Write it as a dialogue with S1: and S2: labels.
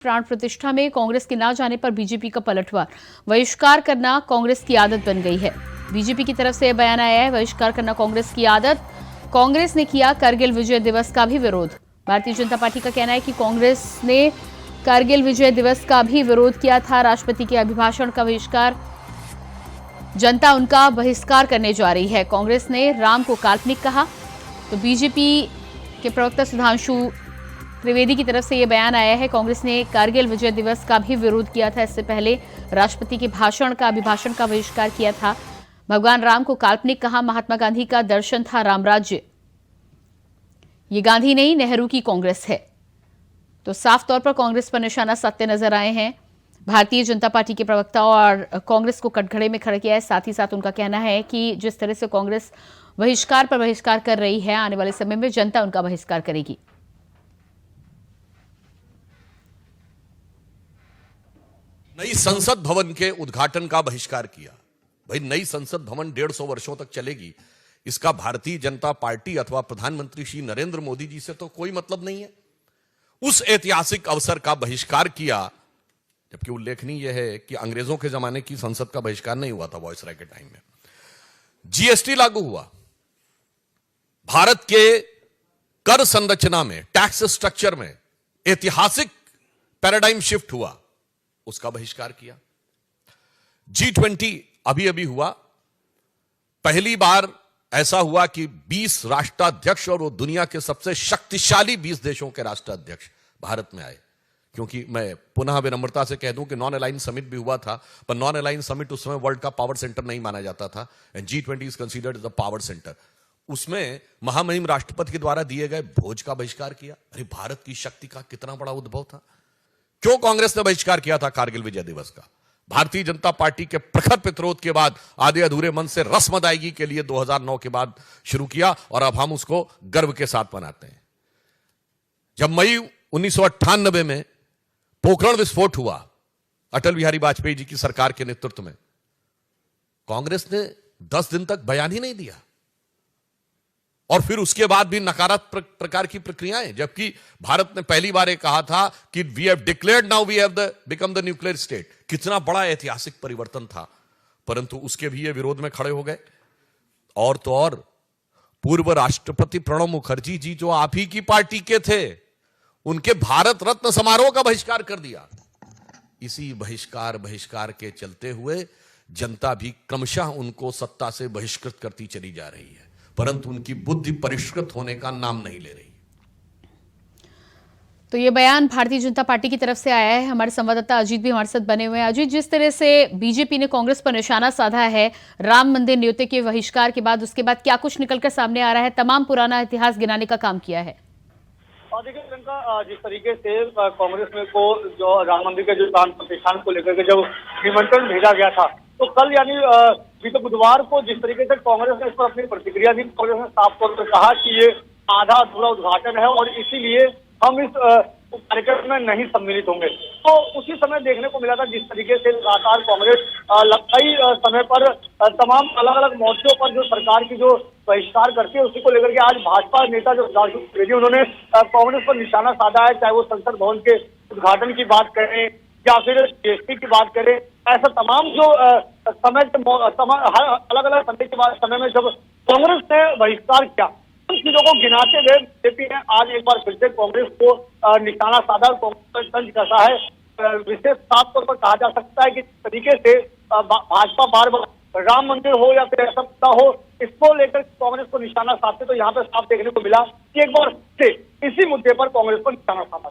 S1: प्राण प्रतिष्ठा में कांग्रेस के ना जाने पर बीजेपी का पलटवार। बहिष्कार करना कांग्रेस की आदत बन गई है। बीजेपी की तरफ से यह बयान आया है, बहिष्कार करना कांग्रेस की आदत। कांग्रेस ने किया करगिल विजय दिवस का भी विरोध। भारतीय जनता पार्टी का कहना है कि कांग्रेस ने करगिल विजय दिवस का भी विरोध किया था। राष्ट्रपति के अभिभाषण का बहिष्कार, जनता उनका बहिष्कार करने जा रही है। कांग्रेस ने राम को काल्पनिक कहा। तो बीजेपी के प्रवक्ता सुधांशु त्रिवेदी की तरफ से यह बयान आया है, कांग्रेस ने कारगिल विजय दिवस का भी विरोध किया था। इससे पहले राष्ट्रपति के अभिभाषण का बहिष्कार किया था। भगवान राम को काल्पनिक कहा। महात्मा गांधी का दर्शन था राम राज्य। ये गांधी नहीं, नेहरू की कांग्रेस है। तो साफ तौर पर कांग्रेस पर निशाना साधते नजर आए हैं भारतीय जनता पार्टी के प्रवक्ता और कांग्रेस को कटघरे में खड़ा किया है। साथ ही साथ उनका कहना है कि जिस तरह से कांग्रेस बहिष्कार पर बहिष्कार कर रही है, आने वाले समय में जनता उनका बहिष्कार करेगी।
S2: नई संसद भवन के उद्घाटन का बहिष्कार किया। भाई, नई संसद भवन 150 वर्षों तक चलेगी, इसका भारतीय जनता पार्टी अथवा प्रधानमंत्री श्री नरेंद्र मोदी जी से तो कोई मतलब नहीं है। उस ऐतिहासिक अवसर का बहिष्कार किया, जबकि उल्लेखनीय यह है कि अंग्रेजों के जमाने की संसद का बहिष्कार नहीं हुआ था। वॉयसराय के टाइम में जीएसटी लागू हुआ, भारत के कर संरचना में, टैक्स स्ट्रक्चर में ऐतिहासिक पैराडाइम शिफ्ट हुआ, उसका बहिष्कार किया। G20 अभी अभी हुआ, पहली बार ऐसा हुआ कि 20 राष्ट्राध्यक्ष और वो दुनिया के सबसे शक्तिशाली 20 देशों के राष्ट्राध्यक्ष भारत में आए। क्योंकि मैं पुनः विनम्रता से कह दूं कि नॉन अलाइन समिट भी हुआ था, पर नॉन अलाइन समिट उस समय वर्ल्ड का पावर सेंटर नहीं माना जाता था, and G20 is considered the power centre. उसमें महामहिम राष्ट्रपति के द्वारा दिए गए भोज का बहिष्कार किया। अरे, भारत की शक्ति का कितना बड़ा उद्भव था। क्यों कांग्रेस ने बहिष्कार किया था कारगिल विजय दिवस का? भारतीय जनता पार्टी के प्रखर प्रतिरोध के बाद आधे अधूरे मन से रस्म अदायगी के लिए 2009 के बाद शुरू किया, और अब हम उसको गर्व के साथ मनाते हैं। जब मई 1998 में पोखरण विस्फोट हुआ अटल बिहारी वाजपेयी जी की सरकार के नेतृत्व में, कांग्रेस ने 10 दिन तक बयान ही नहीं दिया, और फिर उसके बाद भी नकारात्मक प्रकार की प्रक्रियाएं, जबकि भारत ने पहली बार कहा था कि we have declared now we have become the nuclear state. कितना बड़ा ऐतिहासिक परिवर्तन था, परंतु उसके भी ये विरोध में खड़े हो गए। और तो और पूर्व राष्ट्रपति प्रणब मुखर्जी जी, जो आप ही की पार्टी के थे, उनके भारत रत्न समारोह का बहिष्कार कर दिया। इसी बहिष्कार के चलते हुए जनता भी क्रमशः उनको सत्ता से बहिष्कृत करती चली जा रही है, परंतु उनकी बुद्धि परिष्कृत होने का नाम नहीं ले रही।
S1: तो ये बयान भारतीय जनता पार्टी की तरफ से आया है। हमारे संवाददाता अजीत भी हमारे साथ बने हुए हैं। अजीत, जिस तरह से बीजेपी ने कांग्रेस पर निशाना साधा है राम मंदिर न्योते के बहिष्कार के बाद, उसके बाद क्या कुछ निकलकर सामने आ रहा है? तमाम पुराना इतिहास गिनाने का काम किया है।
S3: देखिए प्रियंका, जिस तरीके से कांग्रेस में को जो राम मंदिर के जो प्राण प्रतिष्ठान को लेकर के जब निमंत्रण भेजा गया था, तो कल यानी बीते बुधवार को जिस तरीके से कांग्रेस ने इस पर अपनी प्रतिक्रिया दी, कांग्रेस ने साफ तौर पर कहा कि ये आधा अधूरा उद्घाटन है और इसीलिए हम इस कार्यक्रम में नहीं सम्मिलित होंगे। तो उसी समय देखने को मिला था जिस तरीके से लगातार कांग्रेस कई समय पर तमाम अलग अलग मोर्चों पर जो सरकार की जो बहिष्कार करती है, उसी को लेकर के आज भाजपा नेता जो सुधांशु त्रिवेदी, उन्होंने कांग्रेस पर निशाना साधा है। चाहे वो संसद भवन के उद्घाटन की बात करें या फिर जीएसटी की बात करें, ऐसा तमाम जो अलग अलग समय के बाद समय में जब कांग्रेस ने बहिष्कार किया, उन चीजों को गिनाते हुए बीजेपी ने आज एक बार फिर से कांग्रेस को निशाना साधा, कांग्रेस पर तंज कसा है। विशेष साफ तौर पर कहा जा सकता है कि तरीके से भाजपा बार बार राम मंदिर हो या फिर ऐसा मुद्दा हो, इसको लेकर कांग्रेस को निशाना साधते, तो यहाँ पे साफ देखने को मिला कि एक बार से इसी मुद्दे पर कांग्रेस को निशाना साधा।